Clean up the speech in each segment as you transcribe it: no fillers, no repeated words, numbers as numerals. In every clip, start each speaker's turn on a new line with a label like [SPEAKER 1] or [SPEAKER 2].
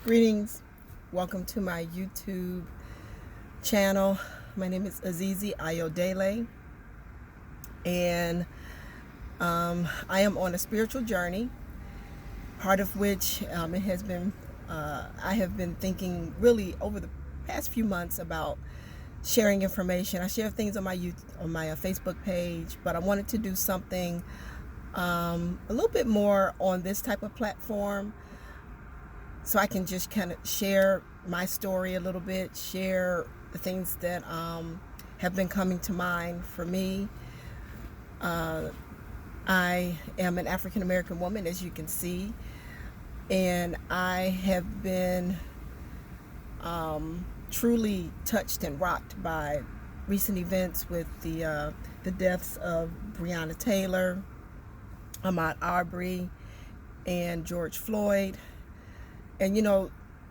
[SPEAKER 1] Greetings. Welcome to my YouTube channel. My name is Azizi Ayodele, and I am on a spiritual journey, part of which it has been, I have been thinking really over the past few months about sharing information. I share things on my Facebook page, but I wanted to do something a little bit more on this type of platform, so I can just kind of share my story a little bit, share the things that have been coming to mind for me. I am an African American woman, as you can see, and I have been truly touched and rocked by recent events with the deaths of Breonna Taylor, Ahmaud Arbery, and George Floyd. And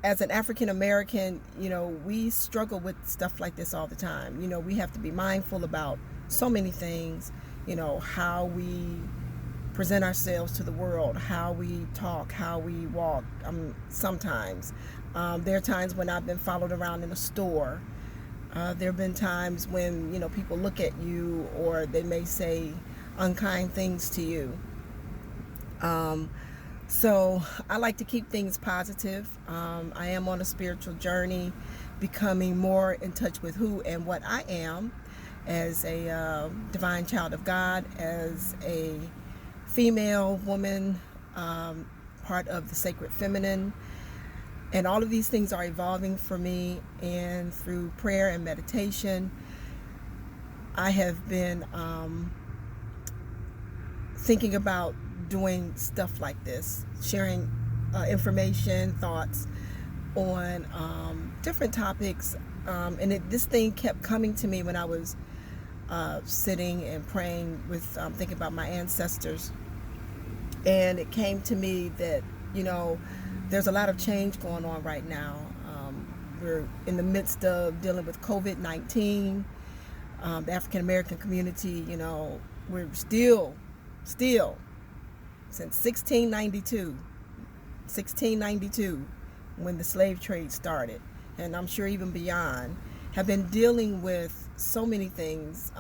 [SPEAKER 1] as an African American, we struggle with stuff like this all the time. We have to be mindful about so many things, how we present ourselves to the world, how we talk, how we walk. Sometimes there are times when I've been followed around in a store. There have been times when people look at you, or they may say unkind things to you. So I like to keep things positive. I am on a spiritual journey, becoming more in touch with who and what I am as a divine child of God, as a female woman, part of the sacred feminine. And all of these things are evolving for me, and through prayer and meditation, I have been thinking about doing stuff like this, sharing information, thoughts on different topics. And this thing kept coming to me when I was sitting and praying with thinking about my ancestors. And it came to me that, there's a lot of change going on right now. We're in the midst of dealing with COVID-19. The African American community, we're still since 1692, when the slave trade started, and I'm sure even beyond, have been dealing with so many things,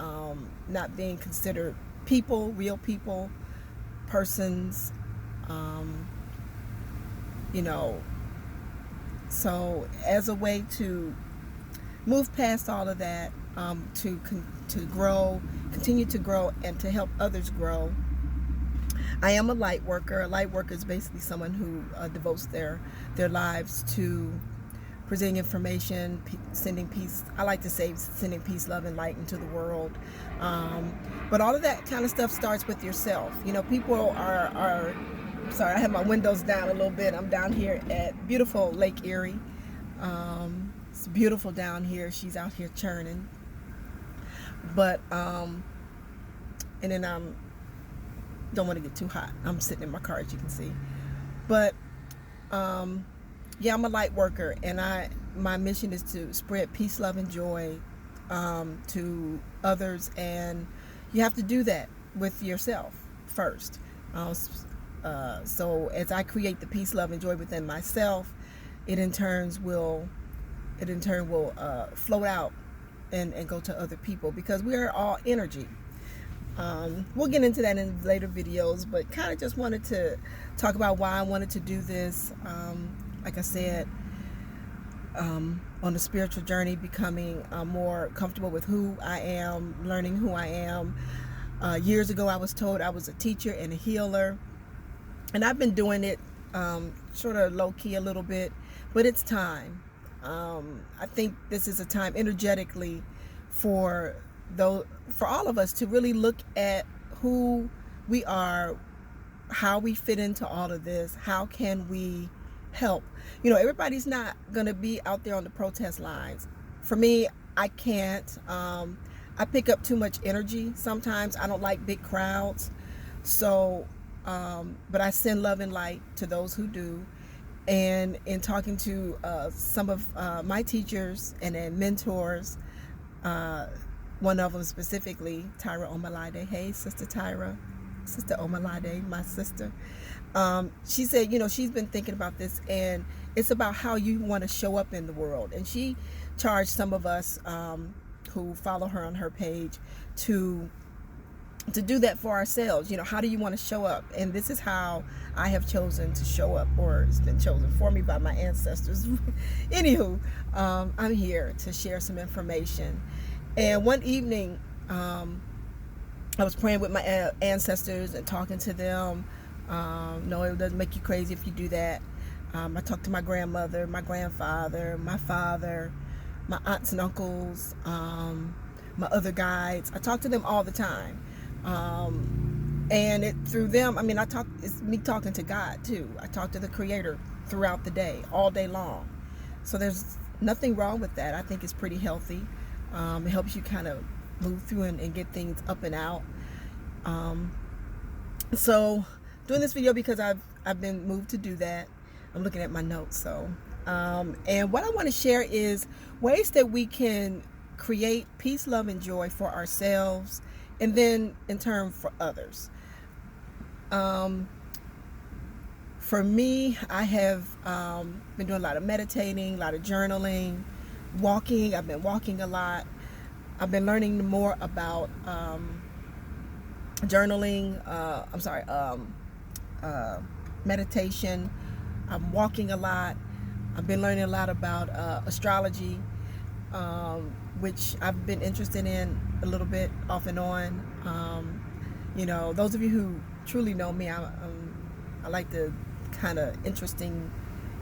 [SPEAKER 1] not being considered people, real people, persons, so as a way to move past all of that, to grow, continue to grow, and to help others grow, I am a light worker. A light worker is basically someone who devotes their lives to presenting information, sending peace. I like to say sending peace, love, and light into the world. But all of that kind of stuff starts with yourself. People are sorry, I have my windows down a little bit. I'm down here at beautiful Lake Erie. It's beautiful down here. She's out here churning. But and then don't want to get too hot. I'm sitting in my car, as you can see. But yeah, I'm a light worker, and my mission is to spread peace, love, and joy to others, and you have to do that with yourself first. So as I create the peace, love, and joy within myself, it in turn will float out and go to other people, because we are all energy. We'll get into that in later videos, but kind of just wanted to talk about why I wanted to do this. Like I said, on a spiritual journey, becoming more comfortable with who I am, learning who I am. Years ago, I was told I was a teacher and a healer, and I've been doing it sort of low-key a little bit, but it's time. I think this is a time energetically for all of us to really look at who we are, how we fit into all of this, how can we help. Everybody's not going to be out there on the protest lines. For me, I can't. I pick up too much energy sometimes. I don't like big crowds. So but I send love and light to those who do. And in talking to some of my teachers and mentors, one of them specifically, Tyra Omalade. Hey, Sister Tyra, Sister Omalade, my sister. She said, she's been thinking about this, and it's about how you want to show up in the world. And she charged some of us who follow her on her page to do that for ourselves. How do you want to show up? And this is how I have chosen to show up, or it's been chosen for me by my ancestors. Anywho, I'm here to share some information. And one evening, I was praying with my ancestors and talking to them. No, it doesn't make you crazy if you do that. I talked to my grandmother, my grandfather, my father, my aunts and uncles, my other guides. I talk to them all the time. And through them, it's me talking to God too. I talk to the Creator throughout the day, all day long. So there's nothing wrong with that. I think it's pretty healthy. It helps you kind of move through and get things up and out. So doing this video because I've been moved to do that. I'm looking at my notes. So, and what I want to share is ways that we can create peace, love, and joy for ourselves, and then in turn for others. For me, I have been doing a lot of meditating, a lot of journaling, walking. I've been walking a lot. I've been learning more about journaling. Meditation. I'm walking a lot. I've been learning a lot about astrology, which I've been interested in a little bit off and on. Those of you who truly know me, I like the kind of interesting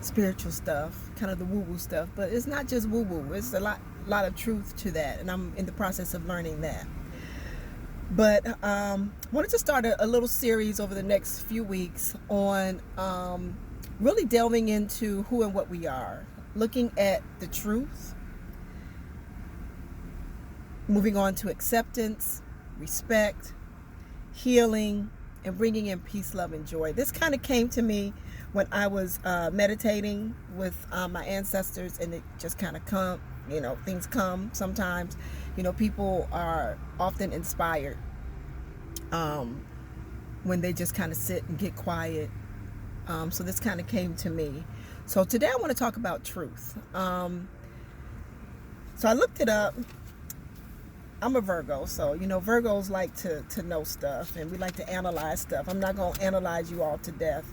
[SPEAKER 1] spiritual stuff, kind of the woo-woo stuff, but it's not just woo-woo. It's a lot of truth to that, and I'm in the process of learning that. But wanted to start a little series over the next few weeks on really delving into who and what we are, looking at the truth, moving on to acceptance, respect, healing, and bringing in peace, love, and joy. This kind of came to me when I was meditating with my ancestors, and it just kind of things come sometimes. People are often inspired when they just kind of sit and get quiet. So this kind of came to me. So today I want to talk about truth. So I looked it up. I'm a Virgo, so Virgos like to know stuff, and we like to analyze stuff. I'm not going to analyze you all to death,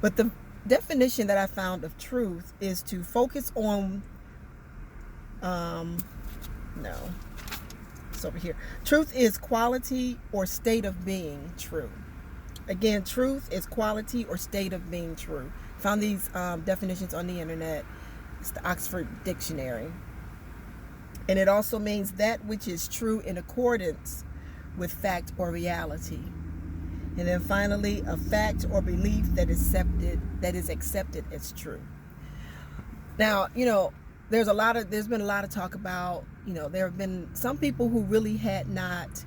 [SPEAKER 1] but the definition that I found of truth is to focus on no, it's over here. Truth is quality or state of being true. Again, truth is quality or state of being true. Found these definitions on the internet. It's the Oxford Dictionary. And it also means that which is true in accordance with fact or reality. And then finally, a fact or belief that is accepted as true. Now, there's been a lot of talk about, there have been some people who really had not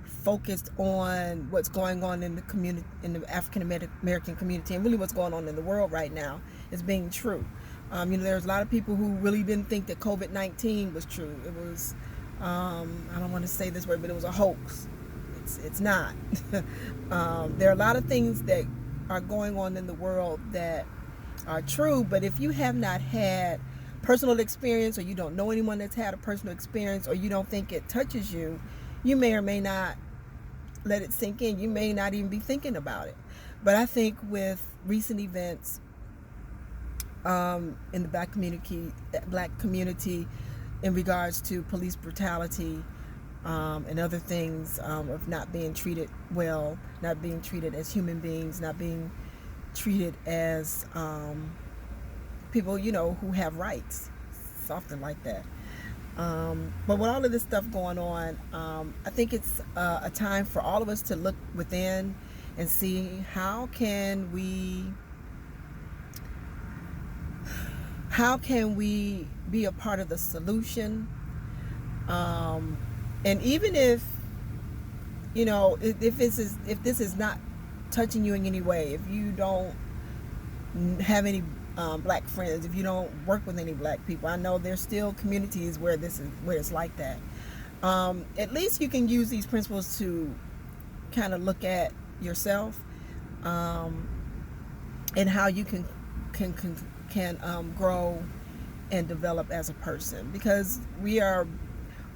[SPEAKER 1] focused on what's going on in the community, in the African American community, and really what's going on in the world right now as being true. There's a lot of people who really didn't think that COVID-19 was true. It was, I don't want to say this word, but it was a hoax. It's not. There are a lot of things that are going on in the world that are true, but if you have not had personal experience, or you don't know anyone that's had a personal experience, or you don't think it touches you, you may or may not let it sink in. You may not even be thinking about it. But I think with recent events in the black community in regards to police brutality and other things of not being treated well, not being treated as human beings, not being treated as people, who have rights, something like that. But with all of this stuff going on, I think it's a time for all of us to look within and see how can we be a part of the solution. And even if this is not touching you in any way, if you don't have any black friends, if you don't work with any black people, I know there's still communities where it's like that. At least you can use these principles to kind of look at yourself, and how you can grow and develop as a person, because we are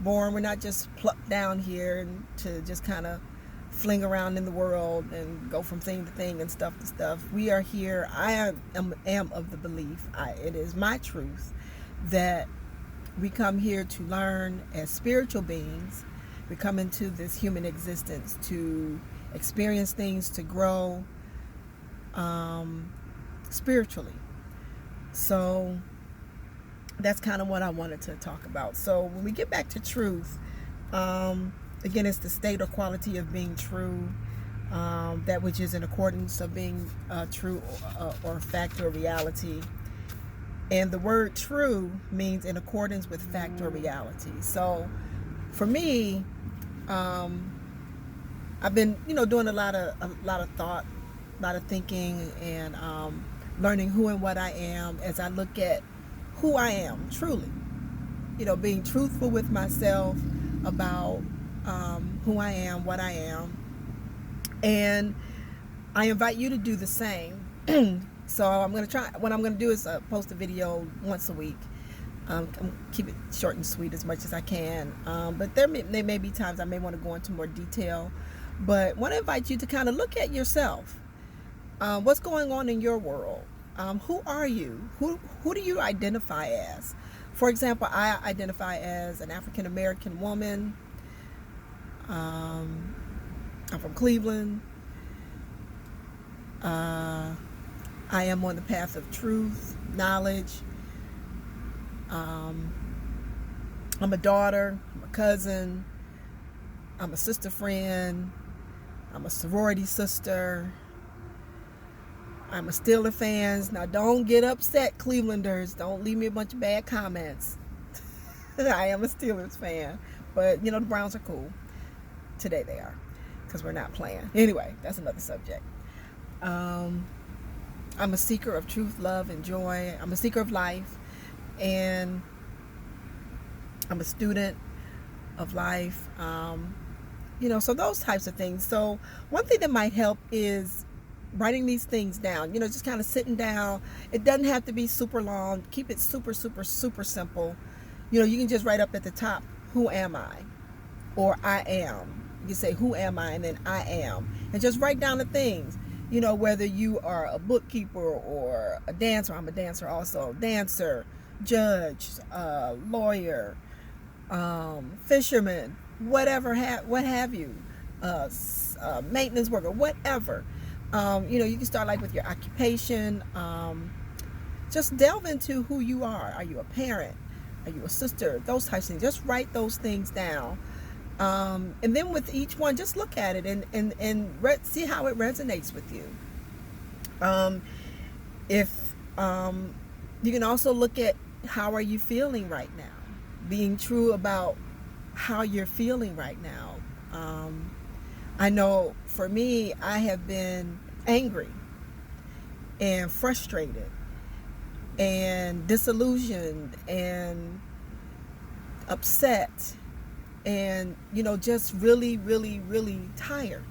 [SPEAKER 1] born, we're not just plucked down here and to just kind of fling around in the world and go from thing to thing and stuff to stuff. We are here. I am of the belief, it is my truth, that we come here to learn as spiritual beings. We come into this human existence to experience things, to grow spiritually. So that's kind of what I wanted to talk about. So when we get back to truth, again, it's the state or quality of being true, that which is in accordance of being true or fact or reality. And the word true means in accordance with fact or reality. So for me, I've been, doing a lot of thought, a lot of thinking, and learning who and what I am as I look at who I am truly. Being truthful with myself about who I am, what I am. And I invite you to do the same. So I'm going to try, what I'm going to do is post a video once a week. Keep it short and sweet as much as I can. But there may be times I may want to go into more detail. But I want to invite you to kind of look at yourself. What's going on in your world? Who are you? Who do you identify as? For example, I identify as an African American woman. I'm from Cleveland. I am on the path of truth, knowledge. I'm a daughter, I'm a cousin, I'm a sister friend, I'm a sorority sister, I'm a Steelers fan. Now don't get upset, Clevelanders. Don't leave me a bunch of bad comments. I am a Steelers fan. But, the Browns are cool. Today they are. Because we're not playing. Anyway, that's another subject. I'm a seeker of truth, love, and joy. I'm a seeker of life. And I'm a student of life. So those types of things. So one thing that might help is writing these things down, just kind of sitting down. It doesn't have to be super long. Keep it super, super, super simple. You can just write up at the top, who am I? Or I am. You say, who am I? And then I am. And just write down the things, whether you are a bookkeeper or a dancer. I'm a dancer also. Dancer, judge, lawyer, fisherman, whatever, what have you, maintenance worker, whatever. You can start like with your occupation. Just delve into who you are. Are you a parent? Are you a sister? Those types of things. Just write those things down. And then with each one, just look at it and see how it resonates with you. If you can also look at how are you feeling right now. Being true about how you're feeling right now. I know for me, I have been angry and frustrated and disillusioned and upset and, just really, really, really tired.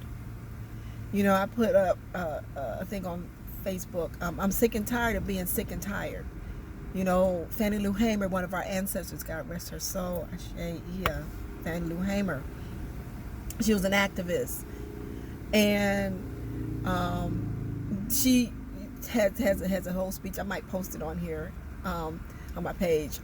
[SPEAKER 1] I put up a thing on Facebook. I'm sick and tired of being sick and tired. Fannie Lou Hamer, one of our ancestors, God rest her soul, Fannie Lou Hamer. She was an activist, and she has a whole speech. I might post it on here, on my page,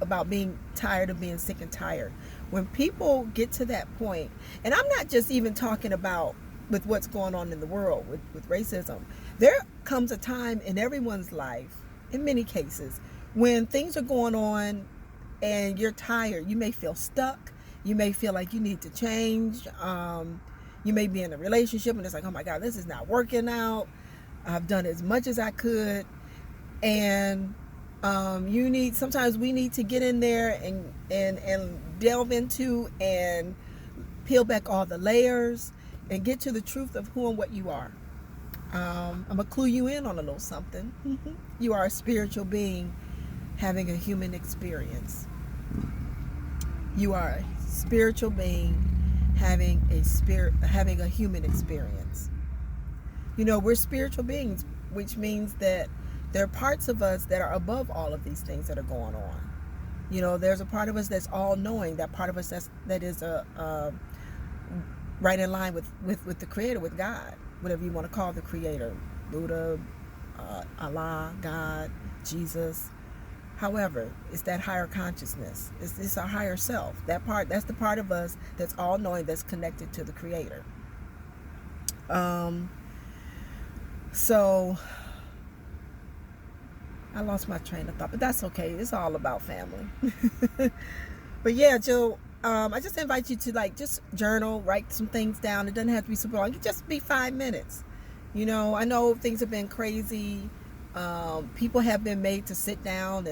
[SPEAKER 1] about being tired of being sick and tired. When people get to that point, and I'm not just even talking about with what's going on in the world with racism, there comes a time in everyone's life, in many cases, when things are going on and you're tired. You may feel stuck. You may feel like you need to change. You may be in a relationship and it's like, oh my God, this is not working out. I've done as much as I could. And sometimes we need to get in there and delve into and peel back all the layers and get to the truth of who and what you are. I'm going to clue you in on a little something. You are a spiritual being having a human experience. You are a spiritual being having a human experience. We're spiritual beings. which means that there are parts of us that are above all of these things that are going on. You know, there's a part of us that's all knowing, that part of us that is right in line with the Creator, with God, whatever you want to call the Creator, Buddha, Allah, God, Jesus. However, it's that higher consciousness. It's our higher self. That's the part of us that's all knowing, that's connected to the Creator. So I lost my train of thought, but that's okay. It's all about family. But yeah, Jill, I just invite you to just journal, write some things down. It doesn't have to be super long. It can just be 5 minutes. You know, I know things have been crazy. People have been made to sit down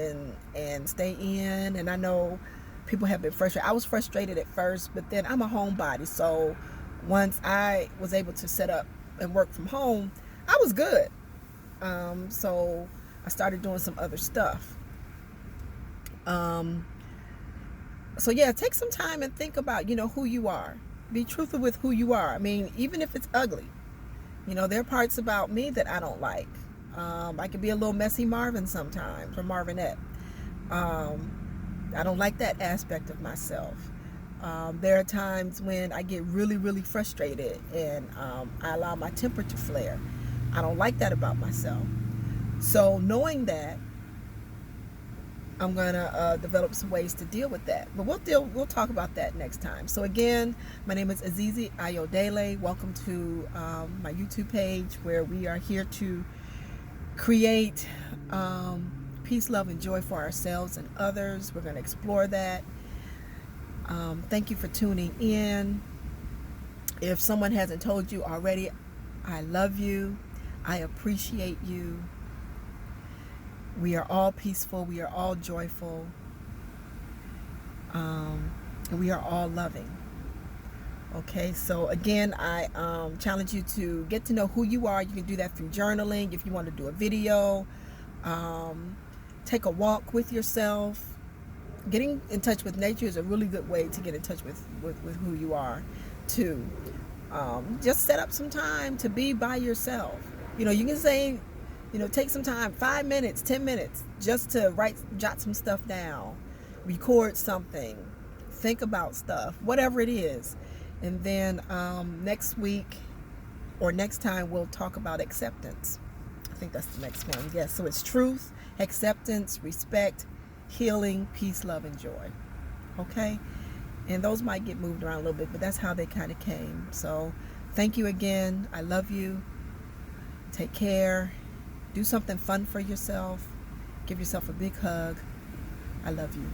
[SPEAKER 1] and stay in, and I know people have been frustrated. I was frustrated at first, but then I'm a homebody, so once I was able to set up and work from home, I was good. So I started doing some other stuff. So yeah, take some time and think about, who you are. Be truthful with who you are. I mean, even if it's ugly, there are parts about me that I don't like. I can be a little messy Marvin sometimes, or Marvinette. I don't like that aspect of myself. There are times when I get really, really frustrated and I allow my temper to flare. I don't like that about myself. So knowing that, I'm going to develop some ways to deal with that. But we'll talk about that next time. So again, my name is Azizi Ayodele. Welcome to my YouTube page, where we are here to create peace, love, and joy for ourselves and others. We're going to explore that. Thank you for tuning in. If someone hasn't told you already, I love you. I appreciate you. We are all peaceful. We are all joyful. And we are all loving. Okay, so again, I challenge you to get to know who you are. You can do that through journaling. If you want to do a video, take a walk with yourself. Getting in touch with nature is a really good way to get in touch with who you are, too. Just set up some time to be by yourself. You can say, take some time, 5 minutes, 10 minutes, just to jot some stuff down, record something, think about stuff, whatever it is. And then next week or next time, we'll talk about acceptance. I think that's the next one. Yes, so it's truth, acceptance, respect, healing, peace, love, and joy. Okay? And those might get moved around a little bit, but that's how they kind of came. So thank you again. I love you. Take care. Do something fun for yourself. Give yourself a big hug. I love you.